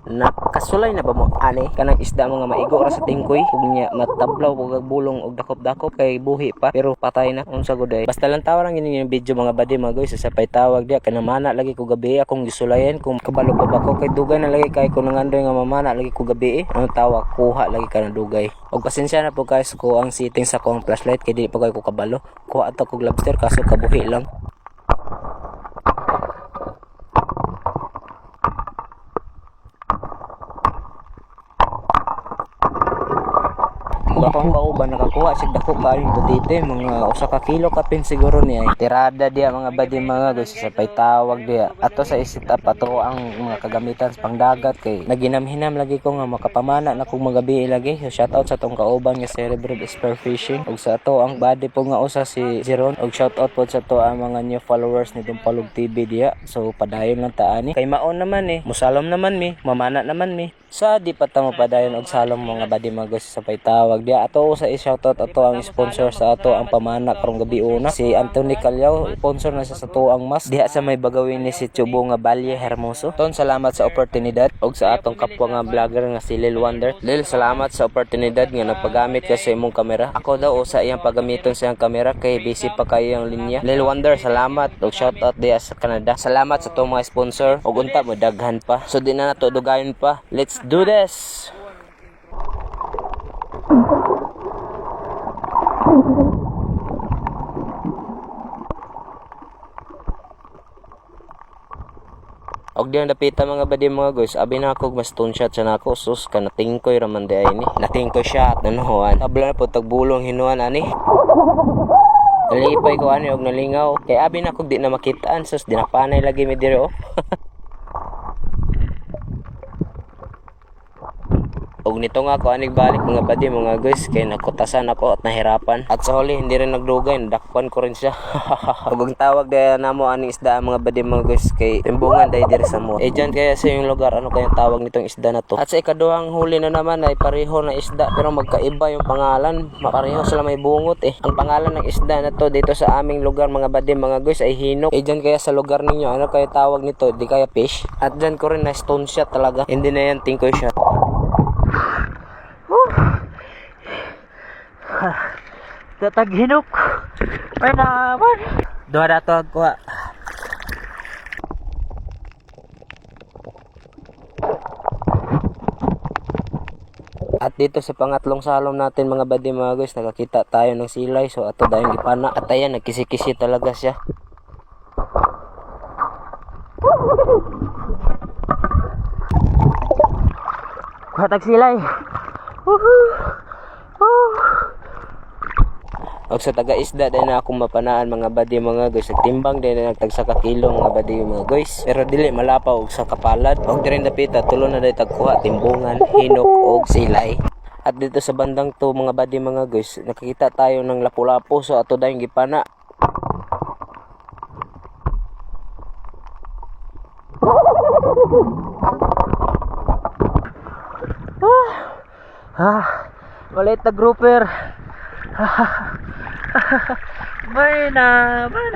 Nakasulay na ba mo ani kanang isda mga maigo ra sa tingkoy ug nya matablaw ug bulong og dakop-dakop kay buhi pa pero patay na unsa gud ay. Basta lang tawag lang yung video mga badi mga guys sa pay tawag dia kanamana lagi ko gabi akong gisulayan kung kabalo pa ba ko kay dugay na lagi kay ko nangandoy nga mamana lagi ko gabi ang tawag kuha lagi ka na dugay. Og pasensya na po guys ko ang setting sa kong flashlight kay di pa ko kabalo. Kuha ato kog lobster kaso kabuhi lang. Bakong kauban nakakuha sig dako kaling butite mga usa ka kilo kapin siguro niya tirada dia mga badi mga guys sa pay tawag dia ato sa isit up ato ang mga kagamitan sa pangdagat kay naginamhinam lagi ko nga makapamana na kog magabi lagi so shout out sa tong kauban nga Cerebral Spear Fishing ug sa ato ang badi po nga usa si Jeron ug shout out po sa to ang mga new followers ni Dumpalog TV dia so padayon lang ta ani kay maon naman musalom naman mi mamana naman mi sa di pa ta mo padayon og salom mga badi mga guys sa pay tawag dia ato sa i-shoutout ato ang sponsor sa ato ang pamana karong gabi una si Anthony Calao sponsor na sa to ang mas diha sa may bagawin ni si Chubo nga Valle Hermoso ton salamat sa oportunidad og sa atong kapwa nga vlogger nga si Lil Wonder Lil salamat sa oportunidad nga nagpagamit ka sa imong kamera ako daw sa iyang pagamiton sa iyang kamera kay busy pa kayo ang linya Lil Wonder salamat og shoutout diha sa Canada salamat sa to mga sponsor og unta mo daghan pa so di na nato dugayon pa let's do this. Og diyan dapita mga badi mga guys abi na ako mas stone shot sa nako sus ka natingkoy raman di ay ni natingkoy shot nanuhan tabla na po tagbulong hinuan ani nalipay ko ani og nalingaw kay abi na ako di na makitaan sus dinapanay lagi mi diri og nito nga ako anig balik mga badi mga guys kay nakutasan ako at nahirapan at sa huli hindi rin nagdugay dakpan ko rin siya ug ang tawag daya namo aning isda mga badi mga guys kay timbungan dai diri sa mo dyan kaya sa yung lugar ano kayang tawag nitong isda na to at sa ikaduhang huli na naman ay pareho na isda pero magkaiba yung pangalan pareho sila may bungot ang pangalan ng isda na to dito sa aming lugar mga badi mga guys ay hinok dyan kaya sa lugar ninyo ano kaya tawag nito di kaya fish at dyan ko rin na stone shot talaga hindi na yan tingkoy shot. Tataghinok ay naman duha na to kuha at dito sa pangatlong salom natin mga badi mga guys nakakita tayo ng silay so ato dahil gipana at ayan nagkisi-kisi talaga siya hatag silay og sa taga-isda din na akong mapanaan mga badi mga guys nagtimbang din na nagtagsa ka kilo mga badi mga guys pero dili malapaw og sa kapalad og dire dapita tulo na day tagkuha timbungan hinok og silay at dito sa bandang to mga badi mga guys nakikita tayo ng lapu-lapu so ato dayong gipana maliit na grouper may naman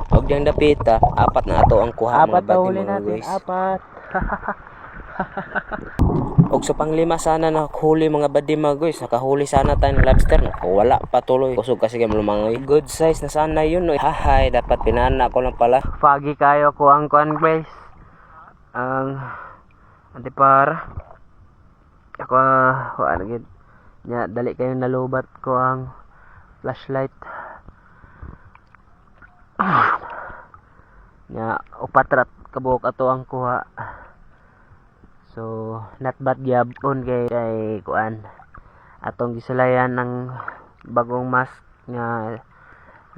og diyang dapita apat na ato ang kuha mga badi mga guys apat og sa panglima sana nakahuli mga badi mga guys nakahuli sana tayo ng lobster wala patuloy kusog kasi kay lumangoy good size na sana yun hahay dapat pinana ko lang pala pagi kayo ko ang kuan guys ang antipar ako wala gid nya dali kayo nalubat ko ang flashlight nya upatrat kabuok ato ang kuha so not bad gyapon kay kuan atong gisulayan ng bagong mask nga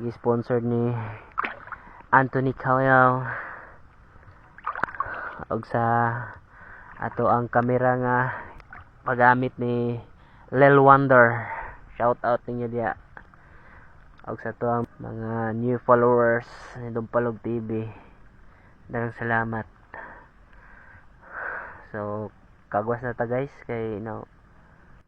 gi-sponsor ni Anthony Calao og sa ato ang kamera nga pagamit ni Lil Wonder shout out ninyo dia og sa to ang mga new followers ni Dumpalog TV daghang salamat. So kagwas na ta guys kay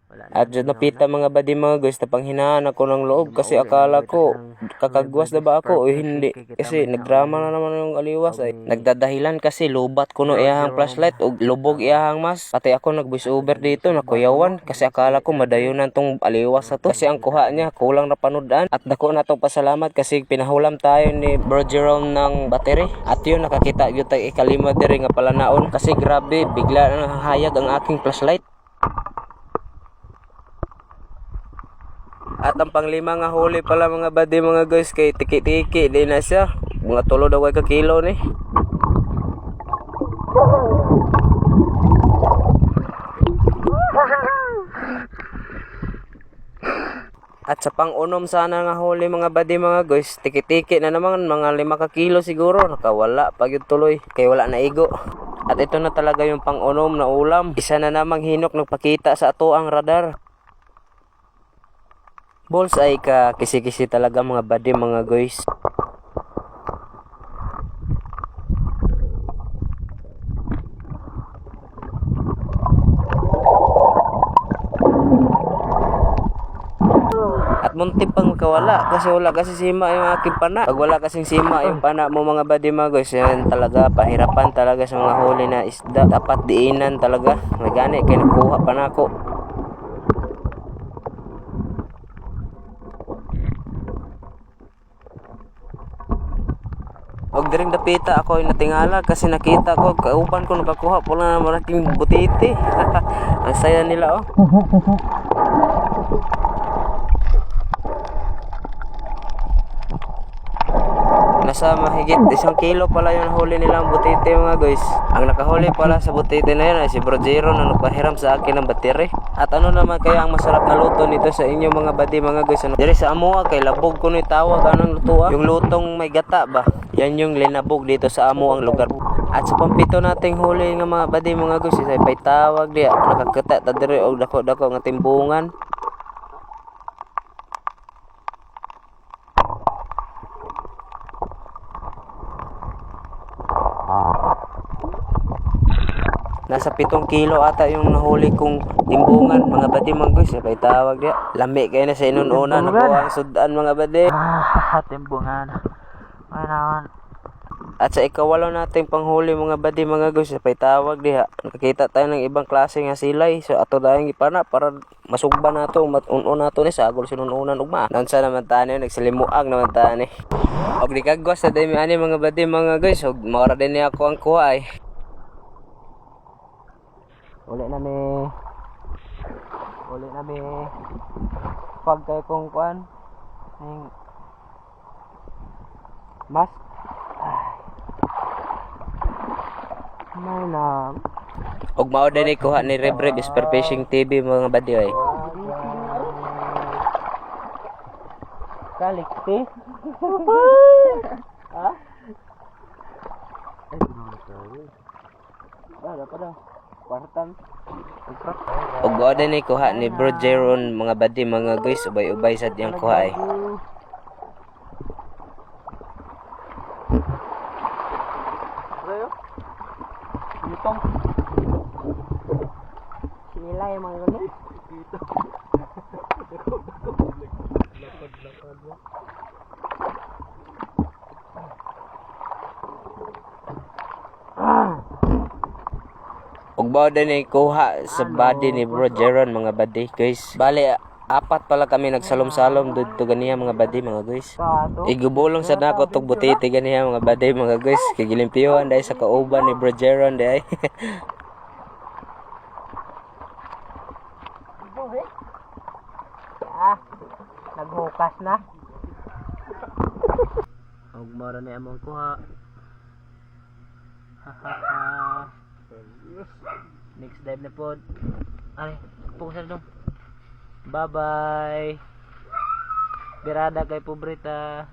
At dyan napita mga badi mga guys, napanghinaan ako ng loob kasi akala ko kakagwas na ba ako o hindi. Kasi nagdrama na naman yung aliwas ay. Nagdadahilan kasi lubat ko no iyahang flashlight o lubog iyahang mas. Pati ako nag voice over dito nakuyawan kasi akala ko madayunan tong aliwas na to. Kasi ang kuha niya kulang na panudaan at dako na tong pasalamat kasi pinahulam tayo ni Bro Jerome ng battery. At yun nakakita yun tayo ikalima diri nga palanaon kasi grabe bigla na nahayag ang aking flashlight. At ang panglima nga huli pala mga badi mga guys kay tiki-tiki di na siya. Mga tulo daw ka kilo ni. At sa pang-unom sana nga huli mga badi mga guys, tiki-tiki na naman mga 5 ka kilo siguro. Nakawala pag yun tuloy kay wala na igo. At ito na talaga yung pang-unom na ulam. Isa na namang hinok nagpakita sa ato ang radar. Balls ay ka kisi-kisi talaga mga badi mga guys. At muntik pang makawala kasi wala kasi sima yung aking pana. Pag wala kasing sima yung pana mo mga badi mga guys, yan talaga pahirapan talaga sa mga huli na isda. Dapat diinan talaga. May gani kaya nakuha pa na ako. Og diring dapita ako ay natingala kasi nakita ko kauban ko nakakuha pala ng malaking butiti. Ang saya nila oh. Nasa mahigit 1 kilo pala yung huli nilang butiti mga guys. Ang nakahuli pala sa butiti na yun ay si Bro Jero na nagpahiram sa akin ng battery. At ano naman kaya ang masarap na luto nito sa inyo mga badi mga guys. Diri sa amuha kay labog ko ni tawag anong luto yung lutong may gata ba. Yan yung linabog dito sa amo ang lugar. At sa pampito nating huli nga mga badi mga guys ay pay tawag diya. Nakakita ta diri og dako-dako nga timbungan. Nasa 7 kilo ata yung nahuli kong timbungan mga badi mga guys. Pay tawag diya. Lami kayo na sa inununan ako ang sudan mga badi. Timbungan. Ay naman. At sa ikawalo nating panghuli mga badi mga guys, pay tawag diha. Nakakita tayo ng ibang klase nga silay. So ato dayang ipana para masugba nato, mat-unon nato ni sagol sinununan ugma. Nansa naman tani nagsilimuag naman tani. Og di kagwas sa dami ani mga badi mga guys, og maura din ni ako ang kuha ay. Uli na mi pag kay kong kuan ning mas may na og mao din kuha ni Rebreb Spear Fishing TV mga badi ay. Kalikti. Ha? Dapat kwartan. Og mao din kuha ni Bro Jeron mga badi mga guys, ubay-ubay sad yang kuha ay. Itong nilay mga ganun. Og bao din ay kuha sa body ni Bro Jeron mga badi guys. Bali apat pala kami nagsalom-salom dito ganiya mga badi mga guys. Igubulong sa nako tog butiti ganiya mga badi mga guys. Kay gilimpiyon dai sa kauban ni Bro Jeron dai. Naghukas na. Og mara ni among kuha. Next dive na pod. Ay, pusa dong. Bye bye. Birada kay pobreta.